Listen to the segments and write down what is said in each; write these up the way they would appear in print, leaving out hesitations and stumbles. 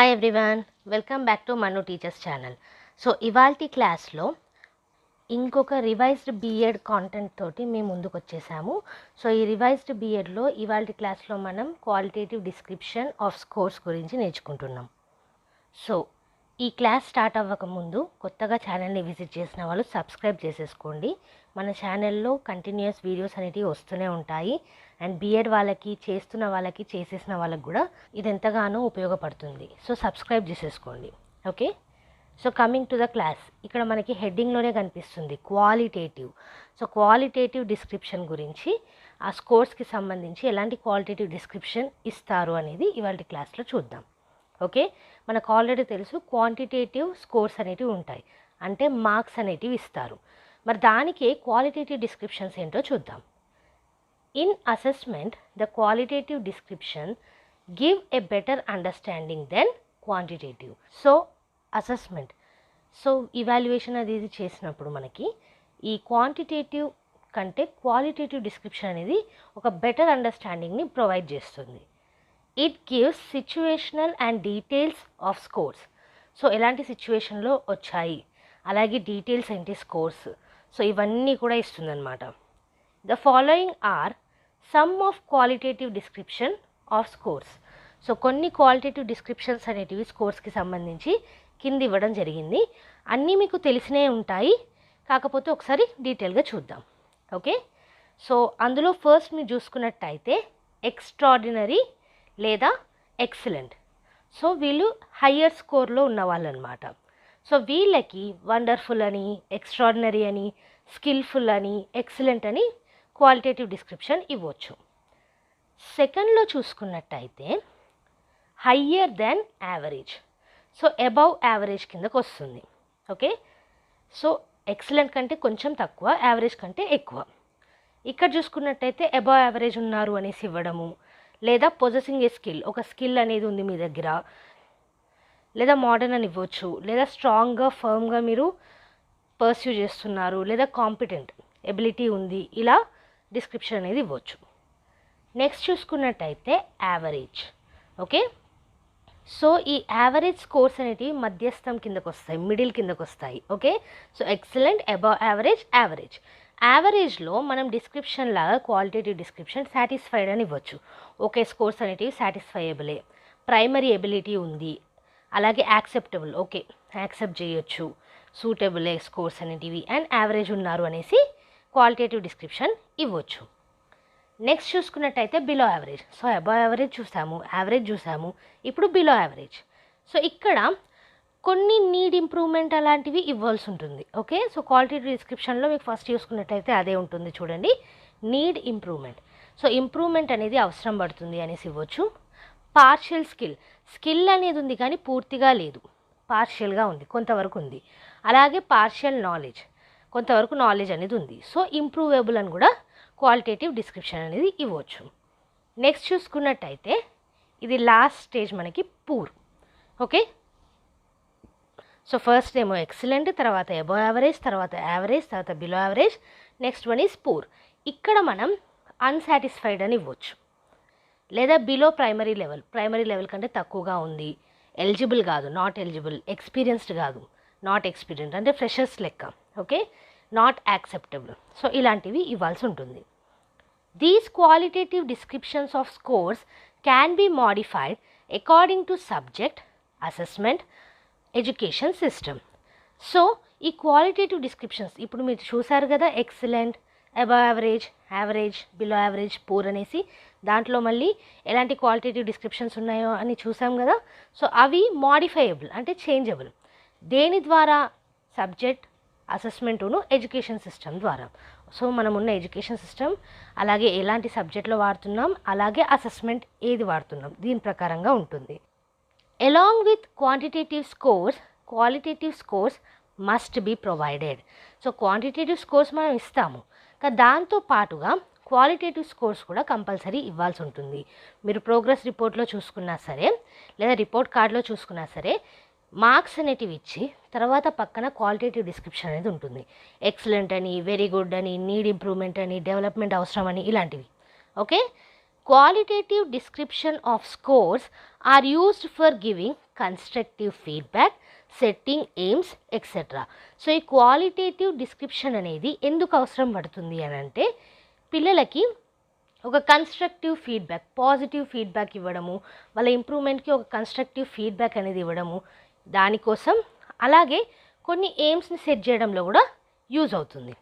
Hi everyone, welcome back to Manu teachers channel. So ఇవాల్టి క్లాస్లో ఇంకొక రివైజ్డ్ బీఎడ్ కాంటెంట్ తోటి మేము ముందుకు వచ్చేసాము. సో ఈ రివైజ్డ్ బీఎడ్లో ఇవాల్టి క్లాస్లో మనం క్వాలిటేటివ్ డిస్క్రిప్షన్ ఆఫ్ స్కోర్స్ గురించి నేర్చుకుంటున్నాం. సో ఈ క్లాస్ స్టార్ట్ అవ్వకముందు కొత్తగా ఛానల్ని విజిట్ చేసిన వాళ్ళు సబ్స్క్రైబ్ చేసేసుకోండి. మన ఛానల్లో కంటిన్యూస్ వీడియోస్ అనేవి వస్తూనే ఉంటాయి. అండ్ బీఎడ్ వాళ్ళకి, చేస్తున్న వాళ్ళకి, చేసేసిన వాళ్ళకి కూడా ఇది ఎంతగానో ఉపయోగపడుతుంది. సో సబ్స్క్రైబ్ చేసేసుకోండి. Okay, so coming to the class, ఇక్కడ మనకి హెడ్డింగ్లోనే కనిపిస్తుంది క్వాలిటేటివ్. సో క్వాలిటేటివ్ డిస్క్రిప్షన్ గురించి, ఆ స్కోర్స్కి సంబంధించి ఎలాంటి క్వాలిటేటివ్ డిస్క్రిప్షన్ ఇస్తారు అనేది ఇవాళ క్లాస్లో చూద్దాం. ఓకే, మనకు ఆల్రెడీ తెలుసు క్వాంటిటేటివ్ స్కోర్స్ అనేటివి ఉంటాయి, అంటే మార్క్స్ అనేటివి ఇస్తారు. మరి దానికి క్వాలిటేటివ్ డిస్క్రిప్షన్స్ ఏంటో చూద్దాం. In assessment, the qualitative description give a better understanding than quantitative. So assessment, so evaluation అది చేసినప్పుడు మనకి ఈ క్వాంటిటేటివ్ కంటే క్వాలిటేటివ్ డిస్క్రిప్షన్ అనేది ఒక బెటర్ అండర్స్టాండింగ్ని ప్రొవైడ్ చేస్తుంది. It gives situational and details of scores. So ఎలాంటి సిచ్యువేషన్లో వచ్చాయి, అలాగే డీటెయిల్స్ ఏంటి స్కోర్స్, సో ఇవన్నీ కూడా ఇస్తుందన్నమాట. The following are some of qualitative description of scores. So కొన్ని క్వాలిటేటివ్ డిస్క్రిప్షన్స్ అనేటివి స్కోర్స్కి సంబంధించి కింద ఇవ్వడం జరిగింది. అన్నీ మీకు తెలిసినే ఉంటాయి, కాకపోతే ఒకసారి డీటెయిల్గా చూద్దాం. ఓకే, సో అందులో ఫస్ట్ మీరు చూసుకున్నట్టయితే ఎక్స్ట్రాడినరీ లేదా ఎక్సలెంట్. సో వీళ్ళు హయ్యర్ స్కోర్లో ఉన్నవాళ్ళు అనమాట. సో వీళ్ళకి వండర్ఫుల్ అని, ఎక్స్ట్రాడినరీ అని, స్కిల్ఫుల్ అని, ఎక్సలెంట్ అని క్వాలిటేటివ్ డిస్క్రిప్షన్ ఇవ్వచ్చు. సెకండ్లో చూసుకున్నట్టయితే higher than average. So above average కిందకు వస్తుంది. ఓకే, సో ఎక్సలెంట్ కంటే కొంచెం తక్కువ, యావరేజ్ కంటే ఎక్కువ. ఇక్కడ చూసుకున్నట్టయితే అబవ్ యావరేజ్ ఉన్నారు అనేసి ఇవ్వడము, లేదా పొజెసింగ్ ఏ స్కిల్, ఒక స్కిల్ అనేది ఉంది మీ దగ్గర, లేదా మోడర్న్ అని ఇవ్వచ్చు, లేదా స్ట్రాంగ్గా ఫర్మ్గా మీరు పర్స్యూ చేస్తున్నారు, లేదా కాంపిటెంట్ ఎబిలిటీ ఉంది, ఇలా డిస్క్రిప్షన్ అనేది ఇవ్వచ్చు. నెక్స్ట్ చూసుకున్నట్టయితే యావరేజ్. ఓకే, సో ఈ యావరేజ్ స్కోర్స్ అనేటివి మధ్యస్థం కిందకు వస్తాయి, మిడిల్ కిందకు వస్తాయి. Okay, so excellent, above average, average. యావరేజ్లో మనం డిస్క్రిప్షన్ లాగా క్వాలిటేటివ్ డిస్క్రిప్షన్ సాటిస్ఫైడ్ అని ఇవ్వచ్చు. ఓకే, స్కోర్స్ అనేటివి సాటిస్ఫైయబులే, ప్రైమరీ ఎబిలిటీ ఉంది, అలాగే యాక్సెప్టబుల్, ఓకే యాక్సెప్ట్ చేయొచ్చు, సూటబులే స్కోర్స్ అనేటివి, అండ్ యావరేజ్ ఉన్నారు అనేసి క్వాలిటేటివ్ డిస్క్రిప్షన్ ఇవ్వచ్చు. నెక్స్ట్ చూసుకున్నట్టయితే below average. So above average చూసాము, యావరేజ్ చూసాము, ఇప్పుడు బిలో యావరేజ్. సో ఇక్కడ కొన్ని నీడ్ ఇంప్రూవ్మెంట్ అలాంటివి ఇవ్వాల్సి ఉంటుంది. ఓకే, సో క్వాలిటేటివ్ డిస్క్రిప్షన్లో మీకు ఫస్ట్ చూసుకున్నట్టయితే అదే ఉంటుంది, చూడండి, నీడ్ ఇంప్రూవ్మెంట్. సో ఇంప్రూవ్మెంట్ అనేది అవసరం పడుతుంది అనేసి ఇవ్వచ్చు. పార్షియల్ స్కిల్, స్కిల్ అనేది ఉంది కానీ పూర్తిగా లేదు, పార్షియల్గా ఉంది, కొంతవరకు ఉంది. అలాగే పార్షియల్ నాలెడ్జ్, కొంతవరకు నాలెడ్జ్ అనేది ఉంది. సో ఇంప్రూవబుల్ అని కూడా క్వాలిటేటివ్ డిస్క్రిప్షన్ అనేది ఇవ్వచ్చు. నెక్స్ట్ చూసుకున్నట్టయితే ఇది లాస్ట్ స్టేజ్ మనకి పూర్. ఓకే, సో ఫస్ట్ ఏమో ఎక్సలెంట్, తర్వాత అబవ్ యావరేజ్, తర్వాత యావరేజ్, తర్వాత below average, next one is poor. ఇక్కడ మనం అన్సాటిస్ఫైడ్ అని ఇవ్వచ్చు, లేదా below primary level, primary level కంటే తక్కువగా ఉంది, ఎలిజిబుల్ కాదు, నాట్ ఎలిజిబుల్, ఎక్స్పీరియన్స్డ్ కాదు, నాట్ ఎక్స్పీరియన్స్ అంటే ఫ్రెషర్స్ లెక్క. Okay, not acceptable. సో ఇలాంటివి ఇవ్వాల్సి ఉంటుంది. These qualitative descriptions of scores can be modified according to subject, assessment, education system. So ఈ క్వాలిటేటివ్ డిస్క్రిప్షన్స్ ఇప్పుడు మీరు చూసారు కదా, excellent, above average, average, below average, poor అనేసి, దాంట్లో మళ్ళీ ఎలాంటి క్వాలిటేటివ్ డిస్క్రిప్షన్స్ ఉన్నాయో అని చూసాం కదా. సో అవి మోడిఫైయబుల్ అంటే చేంజబుల్. దేని ద్వారా? సబ్జెక్ట్, అసెస్మెంటును ఎడ్యుకేషన్ సిస్టమ్ ద్వారా. సో మనం ఉన్న ఎడ్యుకేషన్ సిస్టమ్, అలాగే ఎలాంటి సబ్జెక్ట్లో వాడుతున్నాం, అలాగే అసెస్మెంట్ ఏది వాడుతున్నాం, దీని ప్రకారంగా ఉంటుంది. Along with quantitative scores, qualitative scores must be provided. So quantitative scores మనం ఇస్తాము, కానీ దాంతో పాటుగా క్వాలిటేటివ్ స్కోర్స్ కూడా కంపల్సరీ ఇవ్వాల్సి ఉంటుంది. మీరు ప్రోగ్రెస్ రిపోర్ట్లో చూసుకున్నా సరే, లేదా రిపోర్ట్ కార్డులో చూసుకున్నా సరే, మార్క్స్ అనేటివి ఇచ్చి తర్వాత పక్కన క్వాలిటేటివ్ డిస్క్రిప్షన్ అనేది ఉంటుంది. ఎక్సలెంట్ అని, వెరీ గుడ్ అని, నీడ్ ఇంప్రూవ్మెంట్ అని, డెవలప్మెంట్ అవసరం అని, ఇలాంటివి. Okay, qualitative description of scores are used for giving constructive feedback, setting aims, etc. So ఈ క్వాలిటేటివ్ డిస్క్రిప్షన్ అనేది ఎందుకు అవసరం పడుతుంది అని అంటే పిల్లలకి ఒక కన్స్ట్రక్టివ్ ఫీడ్బ్యాక్, పాజిటివ్ ఫీడ్బ్యాక్ ఇవ్వడము, వాళ్ళ ఇంప్రూవ్మెంట్కి ఒక కన్స్ట్రక్టివ్ ఫీడ్బ్యాక్ అనేది ఇవ్వడము దానికోసం, అలాగే కొన్ని ఎయిమ్స్ని సెట్ చేయడంలో కూడా యూజ్ అవుతుంది.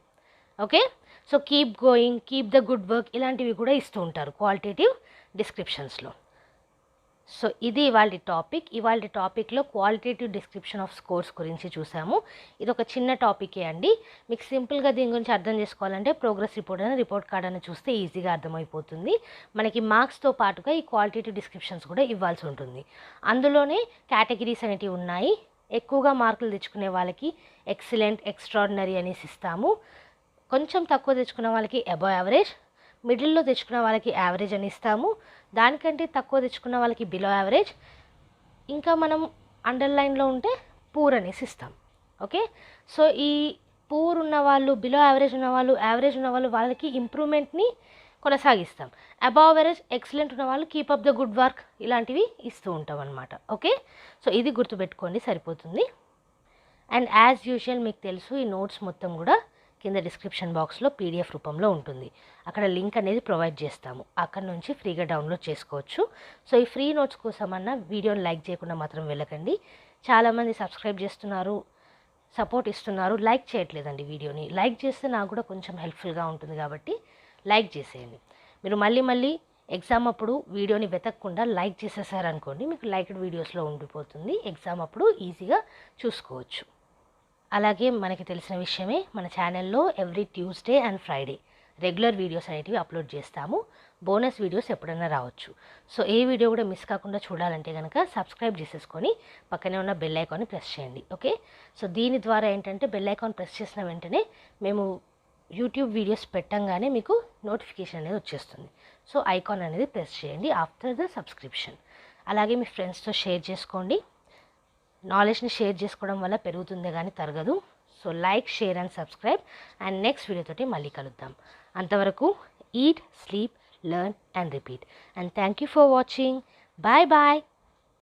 Okay, so keep going, keep the good work ఇలాంటివి కూడా ఇస్తూ ఉంటారు క్వాలిటేటివ్ డిస్క్రిప్షన్స్లో. సో ఇది ఇవాళ టాపిక్లో క్వాలిటేటివ్ డిస్క్రిప్షన్ ఆఫ్ స్కోర్స్ గురించి చూసాము. ఇది ఒక చిన్న టాపికే అండి. మీకు సింపుల్గా దీని గురించి అర్థం చేసుకోవాలంటే ప్రోగ్రెస్ రిపోర్ట్ అని, రిపోర్ట్ కార్డ్ అని చూస్తే ఈజీగా అర్థమైపోతుంది. మనకి మార్క్స్తో పాటుగా ఈ క్వాలిటేటివ్ డిస్క్రిప్షన్స్ కూడా ఇవ్వాల్సి ఉంటుంది. అందులోనే కేటగిరీస్ అనేటివి ఉన్నాయి. ఎక్కువగా మార్కులు తెచ్చుకునే వాళ్ళకి ఎక్సలెంట్, ఎక్స్ట్రాడినరీ అనేసి ఇస్తాము. కొంచెం తక్కువ తెచ్చుకున్న వాళ్ళకి అబవ్ యావరేజ్, మిడిల్లో తెచ్చుకున్న వాళ్ళకి యావరేజ్ అని ఇస్తాము. దానికంటే తక్కువ తెచ్చుకున్న వాళ్ళకి బిలో యావరేజ్, ఇంకా మనం అండర్లైన్లో ఉంటే పూర్ అనేసి ఇస్తాం. ఓకే, సో ఈ పూర్ ఉన్న వాళ్ళు, బిలో యావరేజ్ ఉన్న వాళ్ళు, యావరేజ్ ఉన్న వాళ్ళు వాళ్ళకి ఇంప్రూవ్మెంట్ని కొనసాగిస్తాం. అబవ్ యావరేజ్, ఎక్సలెంట్ ఉన్న వాళ్ళు keep up the good work ఇలాంటివి ఇస్తూ ఉంటాం అన్నమాట. ఓకే, సో ఇది గుర్తుపెట్టుకోండి సరిపోతుంది. అండ్ యాజ్ యూజువల్ మీకు తెలుసు ఈ నోట్స్ మొత్తం కూడా కింద డిస్క్రిప్షన్ బాక్స్లో పీడిఎఫ్ రూపంలో ఉంటుంది. అక్కడ లింక్ అనేది ప్రొవైడ్ చేస్తాము, అక్కడ నుంచి ఫ్రీగా డౌన్లోడ్ చేసుకోవచ్చు. సో ఈ ఫ్రీ నోట్స్ కోసమన్నా వీడియోని లైక్ చేయకుండా మాత్రం వెళ్ళకండి. చాలామంది సబ్స్క్రైబ్ చేస్తున్నారు, సపోర్ట్ ఇస్తున్నారు, లైక్ చేయట్లేదండి. వీడియోని లైక్ చేస్తే నాకు కూడా కొంచెం హెల్ప్ఫుల్గా ఉంటుంది కాబట్టి లైక్ చేసేయండి. మీరు మళ్ళీ ఎగ్జామ్ అప్పుడు వీడియోని వెతకకుండా లైక్ చేసేసారనుకోండి, మీకు లైక్డ్ వీడియోస్లో ఉండిపోతుంది. ఎగ్జామ్ అప్పుడు ఈజీగా చూసుకోవచ్చు. అలాగే మనకి తెలిసిన విషయమే, మన ఛానల్లో every Tuesday and Friday regular videos అనేటివి అప్లోడ్ చేస్తాము. బోనస్ వీడియోస్ ఎప్పుడైనా రావచ్చు. సో ఏ వీడియో కూడా మిస్ కాకుండా చూడాలంటే కనుక సబ్స్క్రైబ్ చేసేసుకొని పక్కనే ఉన్న బెల్ ఐకాన్ని ప్రెస్ చేయండి. ఓకే, సో దీని ద్వారా ఏంటంటే బెల్ ఐకాన్ ప్రెస్ చేసిన వెంటనే మేము యూట్యూబ్ వీడియోస్ పెట్టంగానే మీకు నోటిఫికేషన్ అనేది వచ్చేస్తుంది. సో ఐకాన్ అనేది ప్రెస్ చేయండి ఆఫ్టర్ ద సబ్స్క్రిప్షన్. అలాగే మీ ఫ్రెండ్స్తో షేర్ చేసుకోండి. నాలెడ్జ్ని షేర్ చేసుకోవడం వల్ల పెరుగుతుంది కానీ తరగదు. So like, share and subscribe. And next వీడియోతోటి మళ్ళీ కలుద్దాం. అంతవరకు eat, sleep, learn and repeat. And thank you for watching. Bye bye.